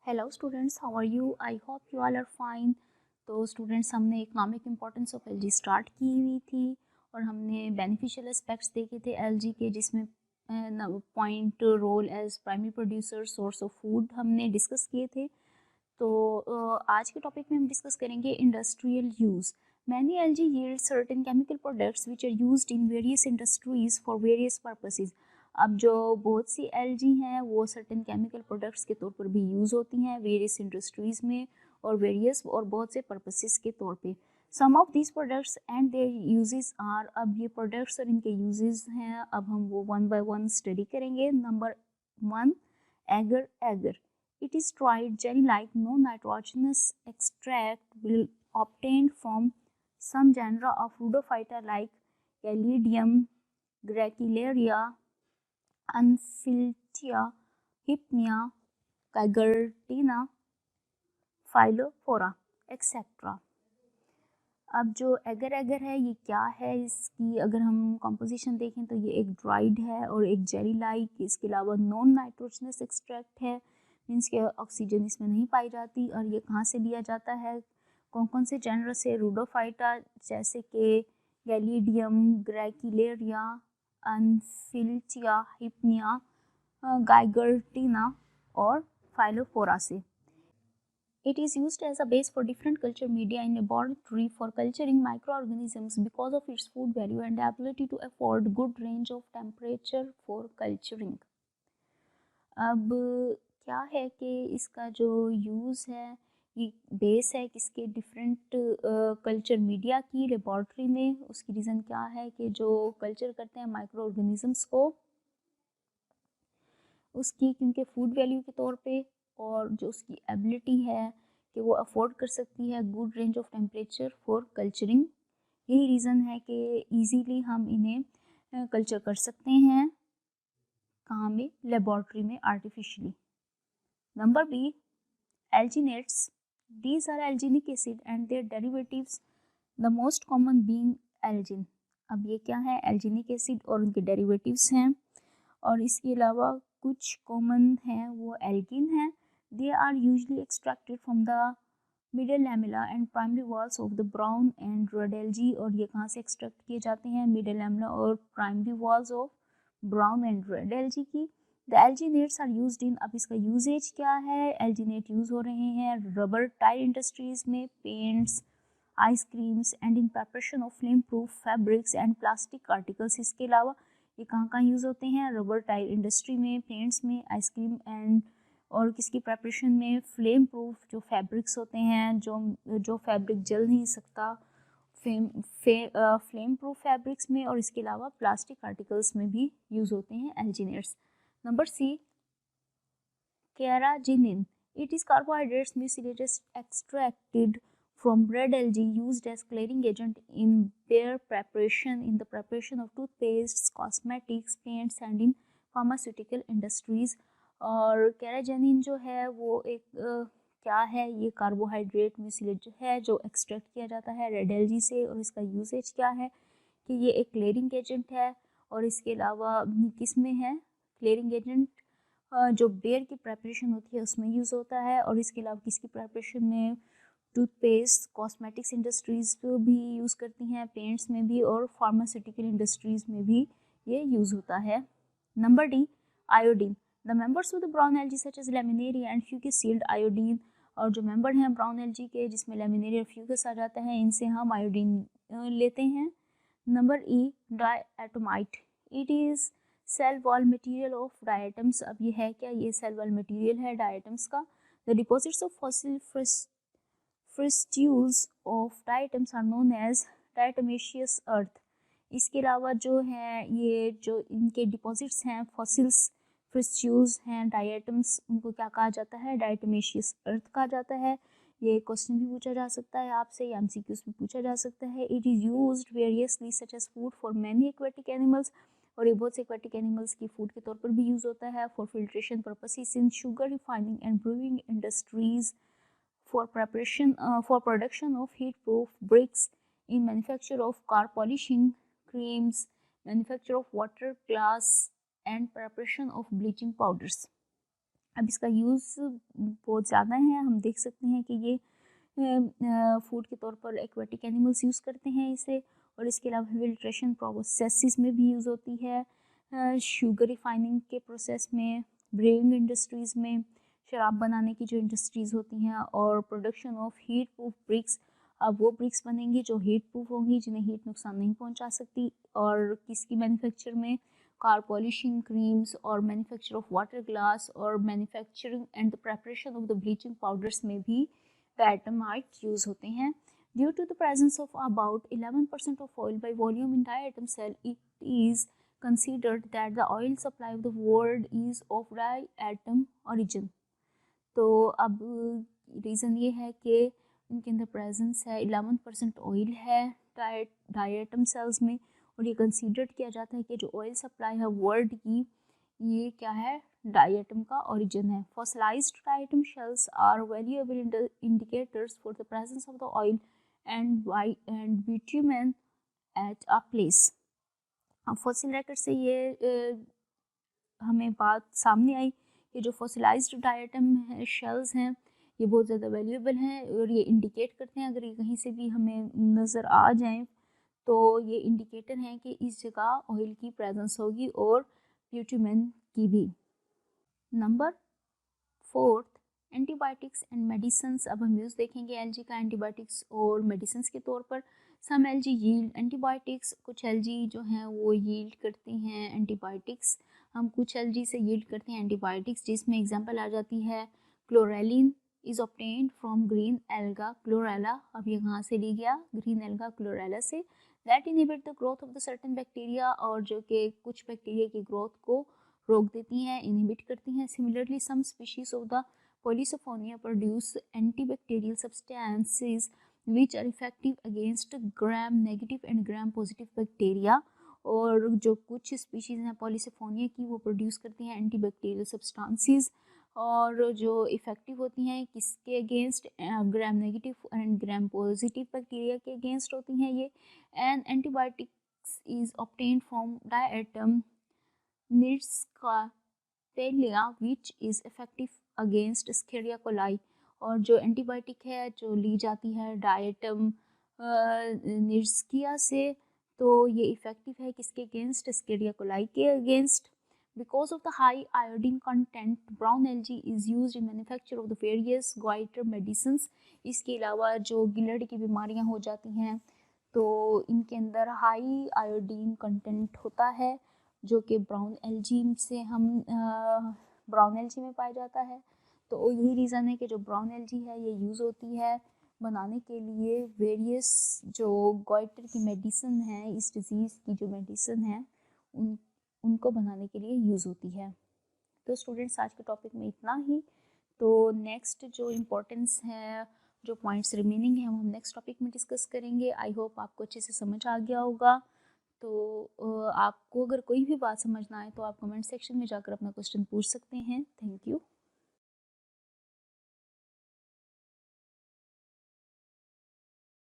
Hello students, how are you? I hope you all are fine. तो students, हमने economic importance of algae start की हुई थी और हमने बेनिफिशियल एस्पेक्ट्स देखे थे एलजी के, जिसमें point role as primary producer, source of food हमने डिस्कस किए थे। तो आज के टॉपिक में हम डिस्कस करेंगे industrial use. Many LG yield certain chemical products which are used in various industries for various purposes। अब जो बहुत सी एलजी हैं वो सर्टेन केमिकल प्रोडक्ट्स के तौर पर भी यूज़ होती हैं वेरियस इंडस्ट्रीज़ में और वेरियस और बहुत से पर्पसेस के तौर पे। Some of this products and their uses are, अब ये प्रोडक्ट्स और इनके यूजेस हैं, अब हम वो वन बाय वन स्टडी करेंगे। Number 1, agar agar. It is dried jelly-like non-nitrogenous extract will obtained from some genera of Rhodophyta like Callidium, Gracilaria, Anphiltia, Hypnea, Cagertina, Phyllophora, etc. अब जो एगर एगर है ये क्या है, इसकी अगर हम कंपोजिशन देखें तो ये एक ड्राइड है और एक जेली लाइक, इसके अलावा नॉन नाइट्रोजनस एक्सट्रैक्ट है, मीन्स के ऑक्सीजन इसमें नहीं पाई जाती। और ये कहाँ से लिया जाता है, कौन कौन से जेनर से? रूडोफाइटा जैसे कि गैलीडियम, ग्रैकिलेरिया, अनफिल्चिया, हिप्निया, गाइगर्टिना और फाइलोफोरा से। It is used as a base for different culture media in laboratory for culturing microorganisms because of its food value and ability to afford good range of temperature for culturing। अब क्या है कि इसका जो यूज़ है ये base है किसके, डिफरेंट कल्चर मीडिया की लेबॉर्ट्री में। उसकी रीज़न क्या है कि जो कल्चर करते हैं माइक्रो ऑर्गेनिजम्स को, उसकी क्योंकि फूड वैल्यू के तौर पे और जो उसकी एबिलिटी है कि वो अफोर्ड कर सकती है good range of temperature for culturing, यही रीज़न है कि इजीली हम इन्हें कल्चर कर सकते हैं। कहाँ में? लेबॉर्ट्री में, artificially. Number B, alginates. These are alginic acid and their derivatives, the most common being Elgin. अब ये क्या है? एल्जिनिक एसिड और उनके डेरिवेटिव्स हैं, और इसके अलावा कुछ कॉमन हैं वो एल्गिन है। They are usually extracted from the middle lamella and primary walls of the brown and red algae. और ये कहाँ से एक्सट्रैक्ट किए जाते हैं? मिडल लैमेला और primary walls of brown and red algae की। The alginates are used in, अब इसका यूजेज क्या है? एल्जिनेट यूज़ हो रहे हैं रबर टायर इंडस्ट्रीज़ में, paints, ice creams and in preparation of flame proof fabrics and plastic articles. इसके अलावा ये कहाँ कहाँ यूज़ होते हैं? रबर टायर इंडस्ट्री में, पेंट्स में, आइसक्रीम एंड और किसकी प्रिपरेशन में? फ्लेम प्रूफ जो फैब्रिक्स होते हैं, जो फैब्रिक जल नहीं सकता, फ्लेम प्रूफ फैब्रिक्स में, और इसके अलावा प्लास्टिक आर्टिकल्स में भी यूज़ होते हैं alginates. Number C, carrageenan. It is carbohydrates mucilage extracted from red algae used as clearing agent in their preparation, in the preparation of toothpastes, cosmetics, paints and in pharmaceutical industries। और कैराजेनिन जो है वो एक क्या है? ये कार्बोहाइड्रेट म्यूसिलेज है जो एक्सट्रैक्ट किया जाता है रेड एल्गी से, और इसका यूसेज क्या है कि ये एक क्लियरिंग एजेंट है। और इसके अलावा किस में है क्लियरिंग एजेंट? जो बेर की प्रेपरेशन होती है उसमें यूज़ होता है, और इसके अलावा किसकी प्रेपरेशन में? टूथपेस्ट, कॉस्मेटिक्स इंडस्ट्रीज़ भी यूज़ करती हैं, पेंट्स में भी, और फार्मास्यूटिकल इंडस्ट्रीज़ में भी ये यूज़ होता है। Number D, iodine. The members of the brown algae such as laminaria and fucus yield iodine. और जो मेंबर हैं ब्राउन एल्गी के जिसमें लेमिनेरिया और फ्यूकस आ जाता है, इनसे हम आयोडीन लेते हैं। Number E, diatomite. It is cell wall material of diatoms. अब ये है क्या? ये सेल वॉल मटेरियल है डायटम्स का। The deposits of fossil frustules of diatoms are known as diatomaceous earth. इसके अलावा जो है ये जो इनके डिपॉजिट्स हैं फॉसिल्स फ्रिस्ट्यूल्स हैं डायटम्स, उनको क्या कहा जाता है? डायटोमेशियस अर्थ कहा जाता है। ये क्वेश्चन भी पूछा जा सकता है आपसे, या एमसीक्यूज भी पूछा जा सकता है। It is used variously such as food for many aquatic animals. और ये बहुत से एक्वेटिक एनिमल्स की फूड के तौर पर भी यूज़ होता है। For filtration purposes in sugar refining and brewing industries, for preparation for production of heat proof bricks, in manufacture of car polishing creams, manufacture of water glass and preparation of bleaching powders. अब इसका use बहुत ज़्यादा है, हम देख सकते हैं कि ये फूड के तौर पर एक्वेटिक एनिमल्स यूज़ करते हैं इसे, और इसके अलावा फिल्ट्रेशन प्रोसेसेस में भी यूज़ होती है, शुगर रिफाइनिंग के प्रोसेस में, ब्रेइंग इंडस्ट्रीज़ में, शराब बनाने की जो इंडस्ट्रीज़ होती हैं, और production of heat proof bricks. अब वो ब्रिक्स बनेंगी जो हीट प्रूफ होंगी, जिन्हें हीट नुकसान नहीं पहुंचा सकती। और किसकी मैन्युफैक्चर में, कार पॉलिशिंग क्रीम्स और मैन्युफैक्चर ऑफ वाटर ग्लास और manufacturing and the preparation of the bleaching powders में भी डायटमाइट यूज़ होते हैं। Due to the presence of about 11% of oil by volume in diatom cell, it is considered that the oil supply of the world is of diatom origin. तो अब reason ये है कि उनके अंदर प्रेजेंस है 11% ऑयल है डायटम सेल्स में, और ये कंसीडर्ड किया जाता है कि जो ऑयल सप्लाई है वर्ल्ड की, ये क्या है, डायटम का ओरिजिन है। Fossilised diatom shells are valuable indicators for the presence of the oil and bitumen at a place. अब फॉसिल रेकॉर्ड से ये हमें बात सामने आई कि जो फॉसिलाइज्ड डायटम शेल्स हैं ये बहुत ज़्यादा वैल्यूएबल हैं, और ये इंडिकेट करते हैं, अगर ये कहीं से भी हमें नज़र आ जाएं तो ये इंडिकेटर हैं कि इस जगह ऑयल की प्रेजेंस होगी, और ब्यूटिमेन की भी। Number 4, antibiotics and medicines. अब हम यूज़ देखेंगे एलजी का एंटीबायोटिक्स और मेडिसिन्स के तौर पर। सम एलजी यील्ड एंटीबायोटिक्स, कुछ एलजी जो हैं वो यील्ड करती हैं एंटीबायोटिक्स। हम कुछ एलजी से यील्ड करते हैं एंटीबायोटिक्स, जिसमें एग्जांपल आ जाती है chlorellin is obtained from green alga chlorella. अब ये कहाँ से ली गया, ग्रीन एल्गा क्लोरेला से। That inhibit the growth of the certain bacteria, और जो कि कुछ बैक्टीरिया की ग्रोथ को रोक देती हैं, इनहिबिट करती हैं। Similarly some species of the polysiphonia produce antibacterial substances which are effective against gram negative and gram positive bacteria. और जो कुछ स्पीशीज़ हैं पॉलीसोफोनिया की, वो प्रोड्यूस करती हैं एंटीबैक्टीरियल सब्सटेंसेस, और जो इफ़ेक्टिव होती हैं किसके against, gram negative and gram positive bacteria के अगेंस्ट होती हैं ये। And antibiotics is obtained from diatom nitzschia which is effective against Escherichia coli. और जो एंटीबायोटिक है जो ली जाती है डायटम निट्सकिया से, तो ये इफ़ेक्टिव है किसके अगेंस्ट, एस्केरिया कोलाई के against. Because of the high iodine content, brown LG is used in manufacture of the various goitre medicines. इसके अलावा जो गिलड़ की बीमारियां हो जाती हैं तो इनके अंदर हाई आयोडीन कंटेंट होता है, जो कि ब्राउन एलजी से हम ब्राउन एलजी में पाया जाता है। तो यही रीज़न है कि जो ब्राउन एलजी है ये यूज़ होती है बनाने के लिए वेरियस जो गोइटर की मेडिसिन है, इस डिज़ीज़ की जो मेडिसिन है उनको बनाने के लिए यूज़ होती है। तो स्टूडेंट्स आज के टॉपिक में इतना ही। तो नेक्स्ट जो इम्पोर्टेंस है, जो पॉइंट्स रिमेनिंग हैं, वो हम नेक्स्ट टॉपिक में डिस्कस करेंगे। आई होप आपको अच्छे से समझ आ गया होगा। तो आपको अगर कोई भी बात समझ ना आए तो आप कमेंट सेक्शन में जाकर अपना क्वेश्चन पूछ सकते हैं। Thank you.